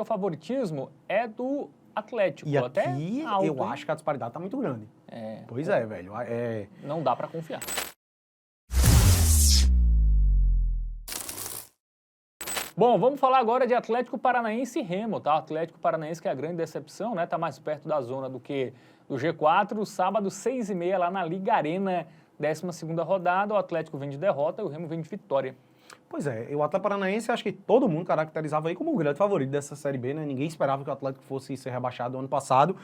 O favoritismo é do Atlético. E até aqui alto, eu hein? acho que a disparidade tá muito grande. É, Pois é, velho. não dá pra confiar. Bom, vamos falar agora de Atlético Paranaense e Remo, tá? O Atlético Paranaense que é a grande decepção, né? Tá mais perto da zona do que do G4. Sábado, 6h30, lá na Liga Arena, 12ª rodada. O Atlético vem de derrota e o Remo vem de vitória. Pois é, o Atlético Paranaense, acho que todo mundo caracterizava aí como o grande favorito dessa Série B, né? Ninguém esperava que o Atlético fosse ser rebaixado ano passado.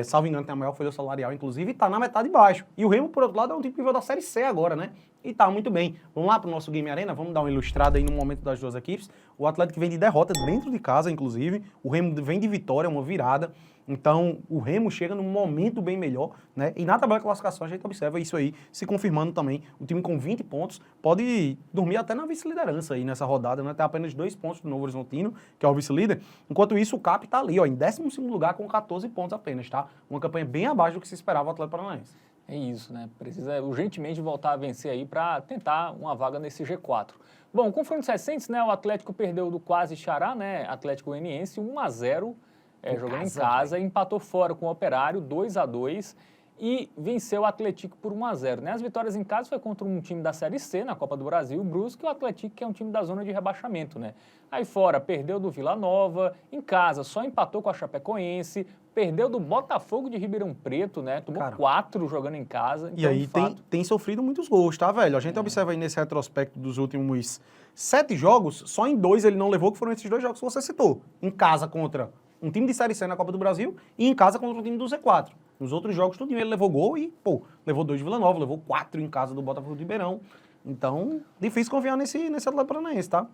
Salvo engano, tem a maior folha salarial, inclusive, e tá na metade de baixo. E o Remo, por outro lado, é um time que veio da Série C agora, né? E tá muito bem. Vamos lá pro nosso Game Arena, vamos dar uma ilustrada aí no momento das duas equipes. O Atlético vem de derrota dentro de casa, inclusive. O Remo vem de vitória, uma virada. Então, o Remo chega num momento bem melhor, né? E na tabela de classificação a gente observa isso aí se confirmando também. O time com 20 pontos pode dormir até na vice-liderança aí nessa rodada, né? Tem apenas 2 pontos do Novo Horizontino, que é o vice-líder. Enquanto isso, o CAP tá ali, ó, em 12º lugar com 14 pontos apenas, tá? Uma campanha bem abaixo do que se esperava o Atlético Paranaense. É isso, né? Precisa urgentemente voltar a vencer aí para tentar uma vaga nesse G4. Bom, confrontos recentes, né? O Atlético perdeu do quase Xará, né? Atlético Goianiense, 1-0. Jogando em casa, empatou fora com o Operário, 2-2, e venceu o Atlético por 1-0. Né? As vitórias em casa foi contra um time da Série C, na Copa do Brasil, o Brusque, e o Atlético, que é um time da zona de rebaixamento. Né? Aí fora, perdeu do Vila Nova, em casa só empatou com a Chapecoense, perdeu do Botafogo de Ribeirão Preto, né? Tomou 4 jogando em casa. Então, e aí tem sofrido muitos gols, tá, velho? A gente observa aí nesse retrospecto dos últimos 7 jogos, só em 2 ele não levou, que foram esses 2 jogos que você citou. Em casa contra um time de Série C na Copa do Brasil e em casa contra um time do Z4. Nos outros jogos, tudinho ele levou gol e, levou 2 de Vila Nova, levou 4 em casa do Botafogo de Ribeirão. Então, difícil confiar nesse Atlético Paranaense, tá?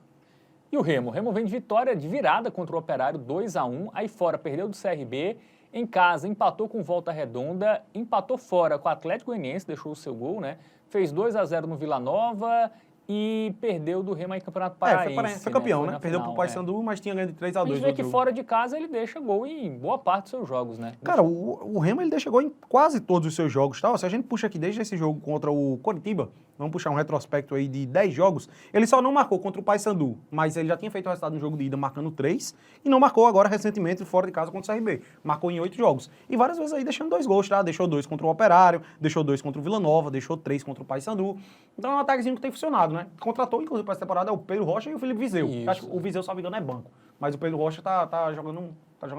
E o Remo? O Remo vem de vitória de virada contra o Operário, 2-1. Aí fora, perdeu do CRB. Em casa, empatou com Volta Redonda. Empatou fora com o Atlético Goianiense, deixou o seu gol, né? Fez 2-0 no Vila Nova e perdeu do Remo aí no Campeonato Paraense. Foi campeão, né? Foi perdeu pro Paysandu, mas tinha ganho de 3-2. A gente vê que fora de casa ele deixa gol em boa parte dos seus jogos, né? Cara, o Remo ele deixa gol em quase todos os seus jogos, tá? Se a gente puxa aqui desde esse jogo contra o Coritiba, vamos puxar um retrospecto aí de 10 jogos, ele só não marcou contra o Paysandu, mas ele já tinha feito o resultado no jogo de ida marcando 3 e não marcou agora recentemente fora de casa contra o CRB. Marcou em 8 jogos. E várias vezes aí deixando 2 gols, tá? Deixou 2 contra o Operário, deixou 2 contra o Vila Nova, deixou 3 contra o Paysandu. Então é um ataquezinho que tem funcionado, né? Contratou, inclusive, para essa temporada é o Pedro Rocha e o Felipe Viseu. Acho que o Viseu, se não me engano, é banco. Mas o Pedro Rocha tá jogando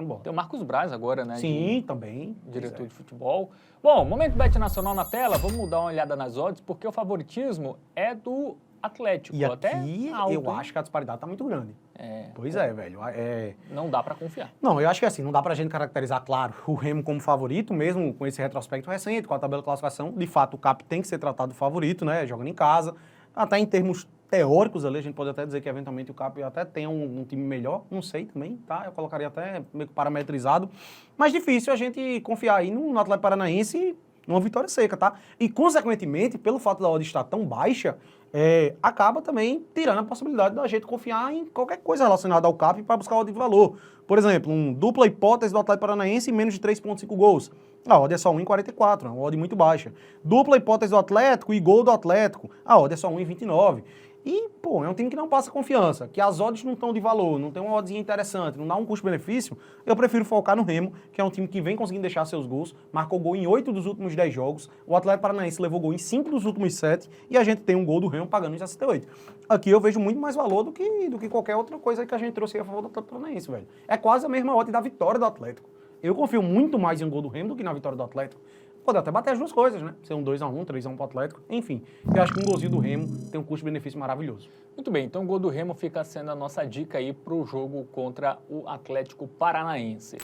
bola. Tem o Marcos Braz agora, né? Sim, também. Diretor de futebol. Bom, momento Bet Nacional na tela, vamos dar uma olhada nas odds, porque o favoritismo é do Atlético. E aqui alto, eu acho que a disparidade tá muito grande. Pois é, velho. Não dá pra confiar. Não, eu acho que assim, não dá pra gente caracterizar, claro, o Remo como favorito, mesmo com esse retrospecto recente, com a tabela de classificação. De fato, o CAP tem que ser tratado favorito, né? Jogando em casa. Até em termos teóricos ali, a gente pode até dizer que eventualmente o CAP até tem um time melhor, não sei também, tá? Eu colocaria até meio que parametrizado. Mas difícil a gente confiar aí no Atlético Paranaense numa vitória seca, tá? E, consequentemente, pelo fato da odd estar tão baixa, acaba também tirando a possibilidade da gente confiar em qualquer coisa relacionada ao CAP para buscar odd de valor. Por exemplo, dupla hipótese do Atlético Paranaense em menos de 3,5 gols. A odd é só 1,44, é uma odd muito baixa. Dupla hipótese do Atlético e gol do Atlético. A odd é só 1,29. E, é um time que não passa confiança, que as odds não estão de valor, não tem uma oddzinha interessante, não dá um custo-benefício. Eu prefiro focar no Remo, que é um time que vem conseguindo deixar seus gols, marcou gol em 8 dos últimos 10 jogos, o Atlético Paranaense levou gol em 5 dos últimos 7 e a gente tem um gol do Remo pagando em 68. Aqui eu vejo muito mais valor do que qualquer outra coisa que a gente trouxe aí a favor do Atlético Paranaense, velho. É quase a mesma odd da vitória do Atlético. Eu confio muito mais em um gol do Remo do que na vitória do Atlético. Pode até bater as duas coisas, né? Ser um 2-1, 3-1 pro Atlético, enfim. Eu acho que um golzinho do Remo tem um custo-benefício maravilhoso. Muito bem, então o gol do Remo fica sendo a nossa dica aí pro jogo contra o Atlético Paranaense.